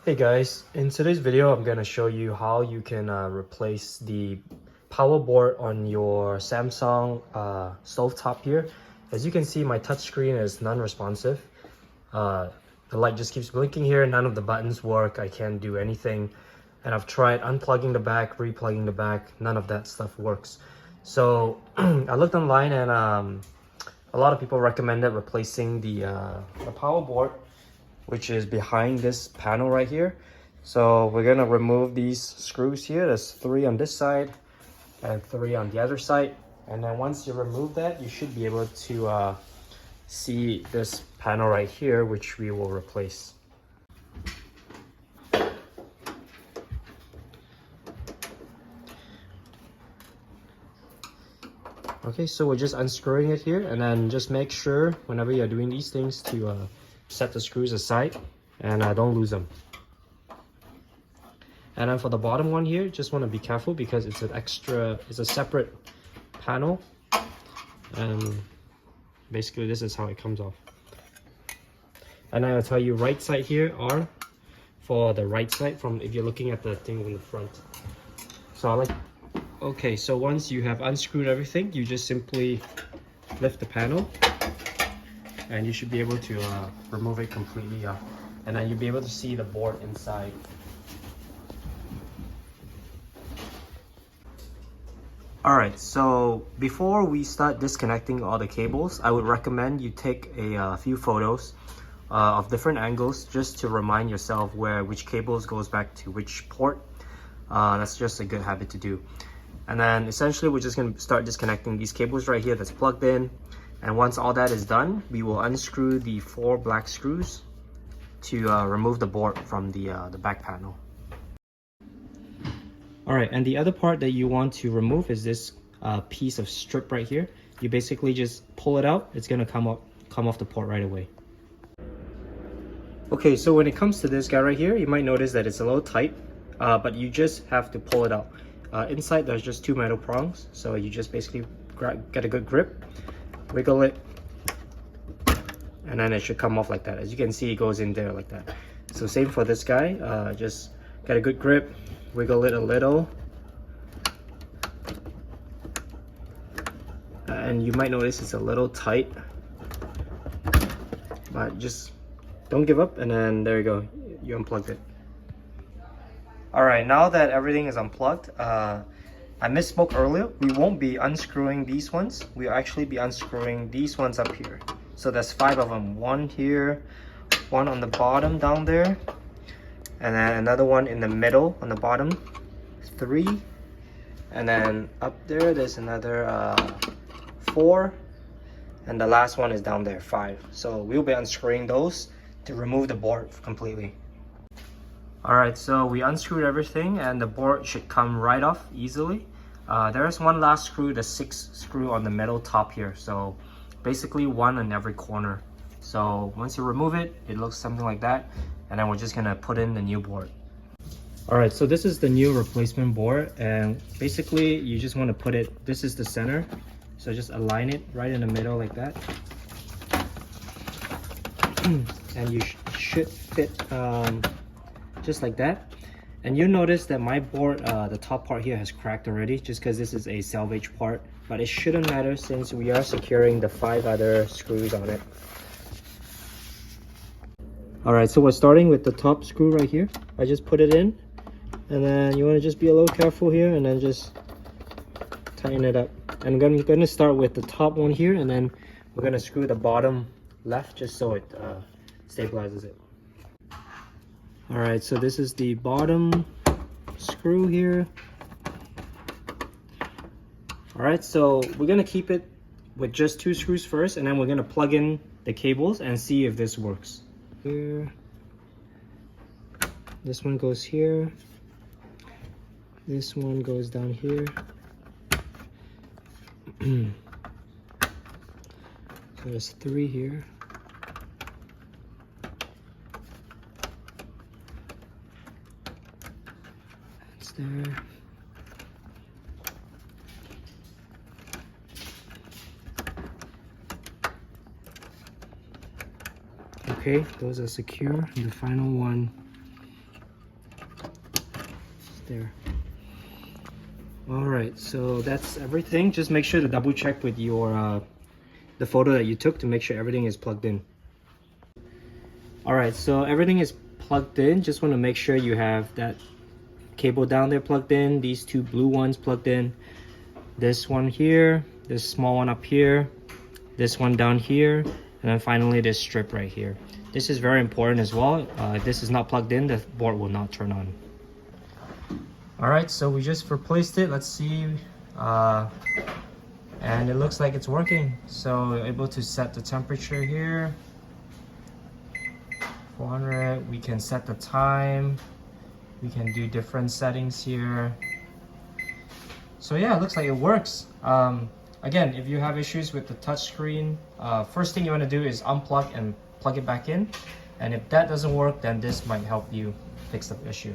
Hey guys, in today's video I'm going to show you how you can replace the power board on your Samsung stovetop here. As you can see, my touchscreen is non-responsive. The light just keeps blinking here, none of the buttons work, I can't do anything. And I've tried unplugging the back, replugging the back, none of that stuff works. So I looked online and a lot of people recommended replacing the power board, which is behind this panel right here. So we're gonna remove these screws here. There's 3 on this side and 3 on the other side. And then once you remove that, you should be able to see this panel right here, which we will replace. Okay, so we're just unscrewing it here, and then just make sure whenever you're doing these things to set the screws aside and don't lose them. And then for the bottom one here, just want to be careful because it's a separate panel, and basically this is how it comes off. And I'll tell you, right side here are for the right side from if you're looking at the thing in the front. So okay, so once you have unscrewed everything, you just simply lift the panel and you should be able to remove it completely off. And then you'll be able to see the board inside. Alright, so before we start disconnecting all the cables, I would recommend you take a few photos of different angles just to remind yourself which cables goes back to which port. That's just a good habit to do. And then essentially we're just going to start disconnecting these cables right here that's plugged in. And once all that is done, we will unscrew the 4 black screws to remove the board from the back panel. Alright, and the other part that you want to remove is this piece of strip right here. You basically just pull it out, it's going to come off the port right away. Okay, so when it comes to this guy right here, you might notice that it's a little tight, but you just have to pull it out. Inside there's just 2 metal prongs, so you just basically get a good grip, wiggle it, and then it should come off like that. As you can see, it goes in there like that. So same for this guy, just get a good grip, wiggle it a little, and you might notice it's a little tight, but just don't give up, and then there you go, you unplugged it. Alright, now that everything is unplugged, I misspoke earlier. We won't be unscrewing these ones. We'll actually be unscrewing these ones up here. So there's 5 of them. 1 here, 1 on the bottom down there, and then another one in the middle on the bottom, 3, and then up there there's another 4, and the last one is down there, 5. So we'll be unscrewing those to remove the board completely. Alright, so we unscrewed everything and the board should come right off easily. There's one last screw, the 6th screw on the metal top here. So basically 1 on every corner. So once you remove it, it looks something like that. And then we're just gonna put in the new board. Alright, so this is the new replacement board, and basically you just want to put it, this is the center. So just align it right in the middle like that. And you should fit just like that. And you'll notice that my board, the top part here has cracked already, just because this is a salvage part, but it shouldn't matter since we are securing the 5 other screws on it. Alright, so we're starting with the top screw right here. I just put it in, and then you want to just be a little careful here and then just tighten it up. And I'm going to start with the top one here, and then we're going to screw the bottom left just so it stabilizes it. Alright, so this is the bottom screw here. Alright, so we're going to keep it with just 2 screws first, and then we're going to plug in the cables and see if this works. Here. This one goes here. This one goes down here. So there's 3 here. That's there. Okay, those are secure. And the final one there. All right, so that's everything. Just make sure to double check with your the photo that you took to make sure everything is plugged in. All right, so everything is plugged in. Just want to make sure you have that cable down there plugged in, these two blue ones plugged in, this one here, this small one up here, this one down here, and then finally this strip right here. This is very important as well. If this is not plugged in, the board will not turn on. All right, so we just replaced it. Let's see, and it looks like it's working. So we're able to set the temperature here, 400. We can set the time. We can do different settings here. So yeah, it looks like it works. Again, if you have issues with the touchscreen, first thing you want to do is unplug and plug it back in. And if that doesn't work, then this might help you fix the issue.